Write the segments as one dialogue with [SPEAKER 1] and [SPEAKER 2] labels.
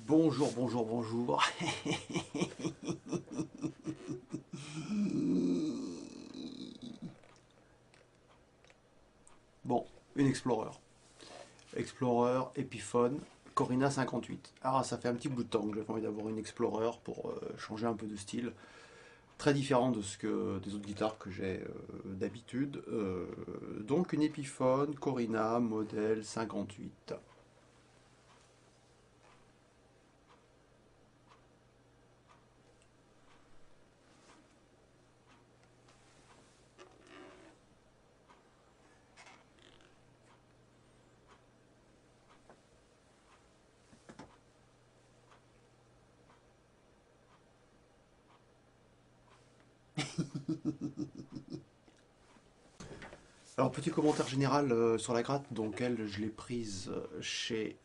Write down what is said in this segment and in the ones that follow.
[SPEAKER 1] Bonjour, bonjour, bonjour. Bon, une Explorer. Explorer, Epiphone, Corina 58. Ah, ça fait un petit bout de temps que j'avais envie d'avoir une Explorer pour changer un peu de style. Très différent de ce que des autres guitares que j'ai d'habitude. Donc une Epiphone, Corina, modèle 58. Alors, petit commentaire général sur la gratte, donc elle, je l'ai prise chez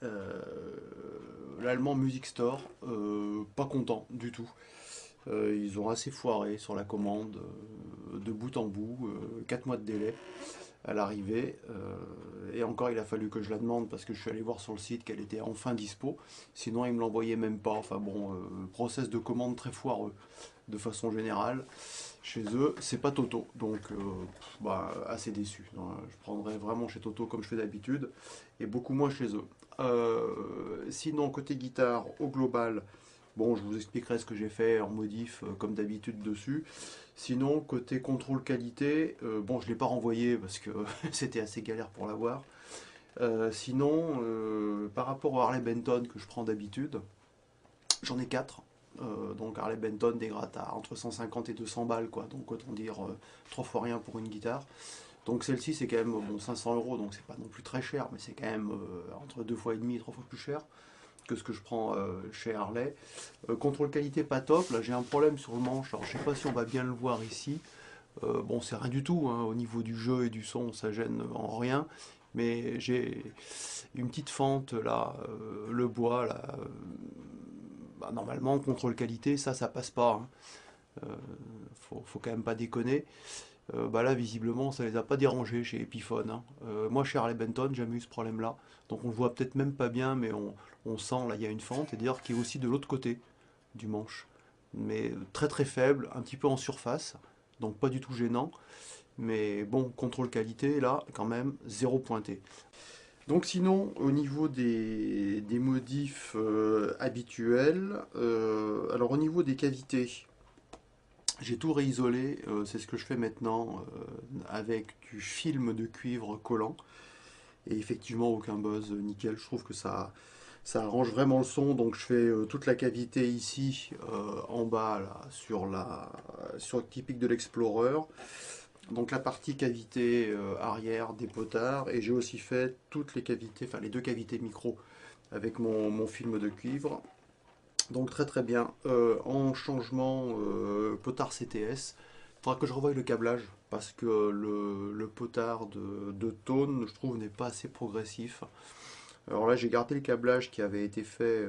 [SPEAKER 1] l'allemand Music Store, pas content du tout. Ils ont assez foiré sur la commande, de bout en bout, 4 mois de délai à l'arrivée, et encore il a fallu que je la demande parce que je suis allé voir sur le site qu'elle était enfin dispo, sinon ils me l'envoyaient même pas, enfin bon, process de commande très foireux de façon générale. Chez eux, c'est pas Toto, donc bah, assez déçu. Je prendrais vraiment chez Toto comme je fais d'habitude, et beaucoup moins chez eux. Sinon, côté guitare, au global, bon, je vous expliquerai ce que j'ai fait en modif comme d'habitude dessus. Sinon, côté contrôle qualité, bon, je ne l'ai pas renvoyé parce que c'était assez galère pour l'avoir. Sinon, par rapport au Harley Benton que je prends d'habitude, j'en ai 4. Donc Harley Benton, des grattes à entre 150 et 200 balles, quoi. Donc autant dire 3 fois rien pour une guitare. Donc celle-ci c'est quand même bon, 500 euros, donc c'est pas non plus très cher, mais c'est quand même entre 2 fois et demi et 3 fois plus cher que ce que je prends chez Harley. Contrôle qualité pas top, là j'ai un problème sur le manche, alors je sais pas si on va bien le voir ici. Bon, c'est rien du tout, hein, au niveau du jeu et du son, ça gêne en rien, mais j'ai une petite fente là, le bois là, bah, normalement contrôle qualité, ça passe pas, hein. Faut quand même pas déconner. Bah là, visiblement, ça les a pas dérangés chez Epiphone, hein. Moi, chez Harley Benton, j'ai jamais eu ce problème-là. Donc on le voit peut-être même pas bien, mais on sent, là, il y a une fente, et d'ailleurs qui est aussi de l'autre côté du manche. Mais très très faible, un petit peu en surface, donc pas du tout gênant. Mais bon, contrôle qualité, là, quand même, zéro pointé. Donc sinon, au niveau des modifs habituels, alors au niveau des cavités, j'ai tout réisolé, c'est ce que je fais maintenant avec du film de cuivre collant. Et effectivement, aucun buzz, nickel. Je trouve que ça arrange vraiment le son. Donc je fais toute la cavité ici, en bas, là, sur le typique de l'Explorer. Donc la partie cavité arrière des potards. Et j'ai aussi fait toutes les cavités, enfin les deux cavités micro avec mon film de cuivre. Donc très très bien. En changement potard CTS, faudra que je revoie le câblage parce que le potard de Tone, je trouve, n'est pas assez progressif. Alors là, j'ai gardé le câblage qui avait été fait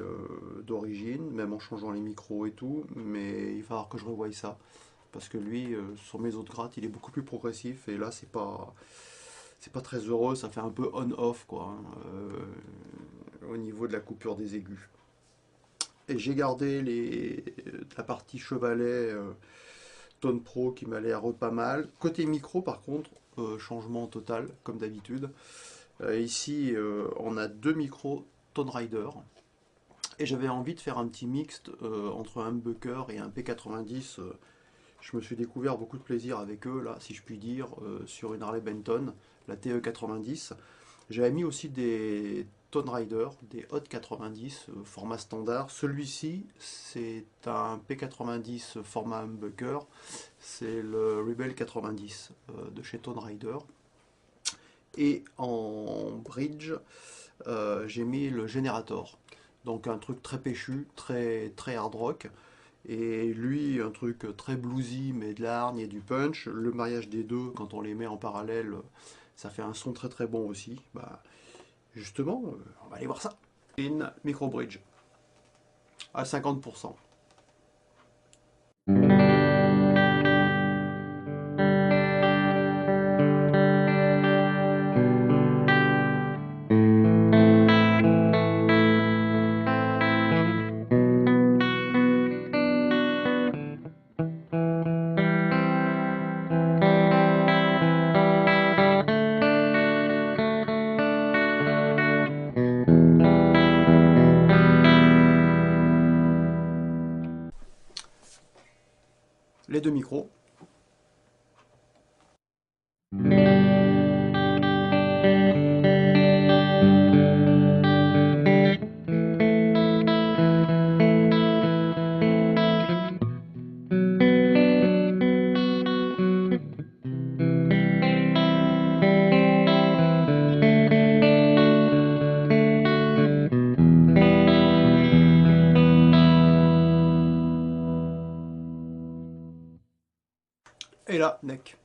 [SPEAKER 1] d'origine, même en changeant les micros et tout, mais il va falloir que je revoie ça. Parce que lui, sur mes autres grattes, il est beaucoup plus progressif, et là, c'est pas très heureux, ça fait un peu on-off, quoi, hein, au niveau de la coupure des aigus. Et j'ai gardé la partie chevalet Tone Pro qui m'a l'air pas mal. Côté micro, par contre, changement total, comme d'habitude. Ici, on a deux micros Tone Rider. Et j'avais envie de faire un petit mixte entre un humbucker et un P90. Je me suis découvert beaucoup de plaisir avec eux, là, si je puis dire, sur une Harley Benton, la TE90. J'avais mis aussi des Tone Rider, des Hot 90, format standard. Celui-ci, c'est un P90 format humbucker. C'est le Rebel 90 de chez Tone Rider. Et en bridge, j'ai mis le Generator. Donc un truc très péchu, très hard rock. Et lui, un truc très bluesy, mais de la hargne et du punch. Le mariage des deux, quand on les met en parallèle, ça fait un son très bon aussi. Bah, justement, on va aller voir ça. Une micro bridge à 50%. Les deux micros. Et là, neck.